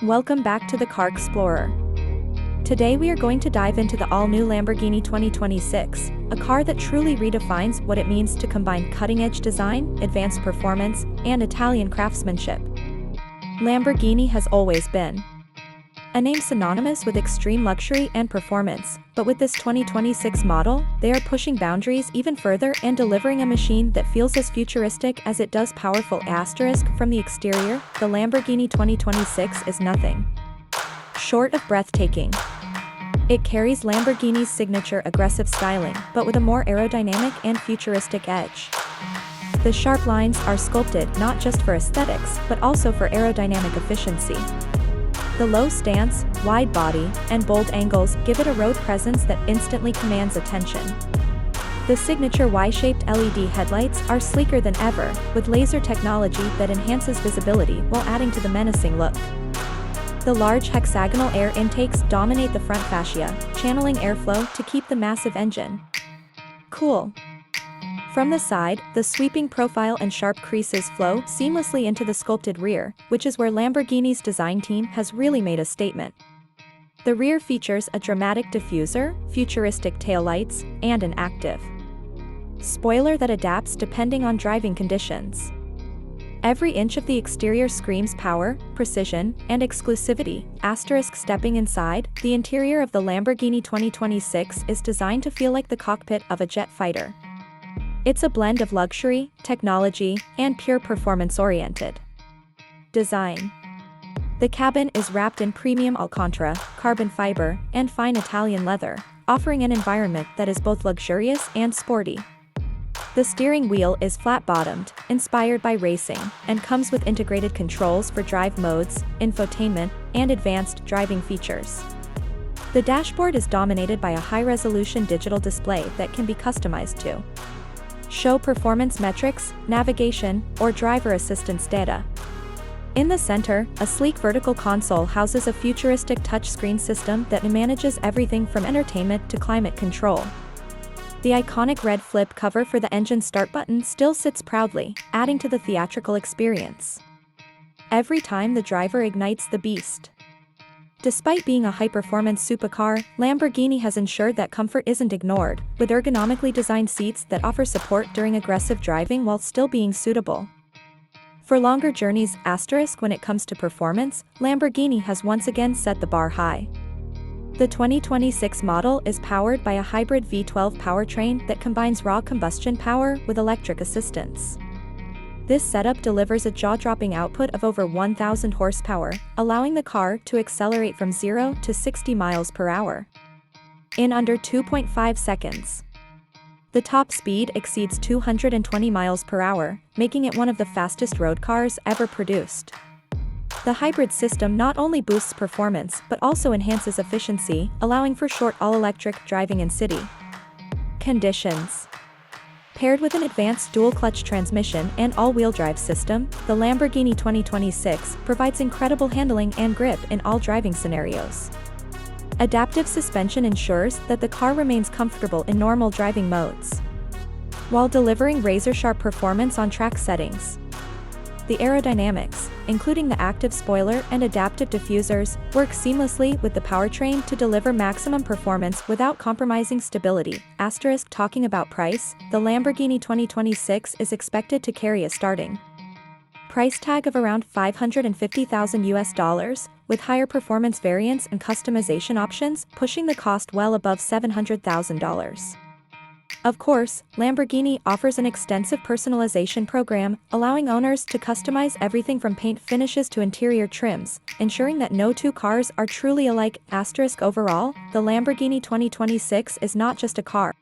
Welcome back to the Car Explorer. Today we are going to dive into the all-new Lamborghini 2026, a car that truly redefines what it means to combine cutting-edge design, advanced performance, and Italian craftsmanship. Lamborghini has always been a name synonymous with extreme luxury and performance, but with this 2026 model, they are pushing boundaries even further and delivering a machine that feels as futuristic as it does powerful. From the exterior, the Lamborghini 2026 is nothing short of breathtaking. It carries Lamborghini's signature aggressive styling, but with a more aerodynamic and futuristic edge. The sharp lines are sculpted not just for aesthetics, but also for aerodynamic efficiency. The low stance, wide body, and bold angles give it a road presence that instantly commands attention. The signature Y-shaped LED headlights are sleeker than ever, with laser technology that enhances visibility while adding to the menacing look. The large hexagonal air intakes dominate the front fascia, channeling airflow to keep the massive engine cool. From the side, the sweeping profile and sharp creases flow seamlessly into the sculpted rear, which is where Lamborghini's design team has really made a statement. The rear features a dramatic diffuser, futuristic taillights, and an active spoiler that adapts depending on driving conditions. Every inch of the exterior screams power, precision, and exclusivity. Stepping inside, the interior of the Lamborghini 2026 is designed to feel like the cockpit of a jet fighter. It's a blend of luxury, technology, and pure performance-oriented design. The cabin is wrapped in premium Alcantara, carbon fiber, and fine Italian leather, offering an environment that is both luxurious and sporty. The steering wheel is flat-bottomed, inspired by racing, and comes with integrated controls for drive modes, infotainment, and advanced driving features. The dashboard is dominated by a high-resolution digital display that can be customized to show performance metrics, navigation, or driver assistance data. In the center, a sleek vertical console houses a futuristic touchscreen system that manages everything from entertainment to climate control. The iconic red flip cover for the engine start button still sits proudly, adding to the theatrical experience every time the driver ignites the beast. Despite being a high-performance supercar, Lamborghini has ensured that comfort isn't ignored, with ergonomically designed seats that offer support during aggressive driving while still being suitable for longer journeys. When it comes to performance, Lamborghini has once again set the bar high. The 2026 model is powered by a hybrid V12 powertrain that combines raw combustion power with electric assistance. This setup delivers a jaw-dropping output of over 1,000 horsepower, allowing the car to accelerate from 0 to 60 miles per hour in under 2.5 seconds. The top speed exceeds 220 miles per hour, making it one of the fastest road cars ever produced. The hybrid system not only boosts performance but also enhances efficiency, allowing for short all-electric driving in city conditions. Paired with an advanced dual-clutch transmission and all-wheel drive system, the Lamborghini 2026 provides incredible handling and grip in all driving scenarios. Adaptive suspension ensures that the car remains comfortable in normal driving modes, while delivering razor-sharp performance on track settings. The aerodynamics, including the active spoiler and adaptive diffusers, work seamlessly with the powertrain to deliver maximum performance without compromising stability. Talking about price, the Lamborghini 2026 is expected to carry a starting price tag of around $550,000, with higher performance variants and customization options pushing the cost well above $700,000. Of course, Lamborghini offers an extensive personalization program, allowing owners to customize everything from paint finishes to interior trims, ensuring that no two cars are truly alike. Overall, the Lamborghini 2026 is not just a car.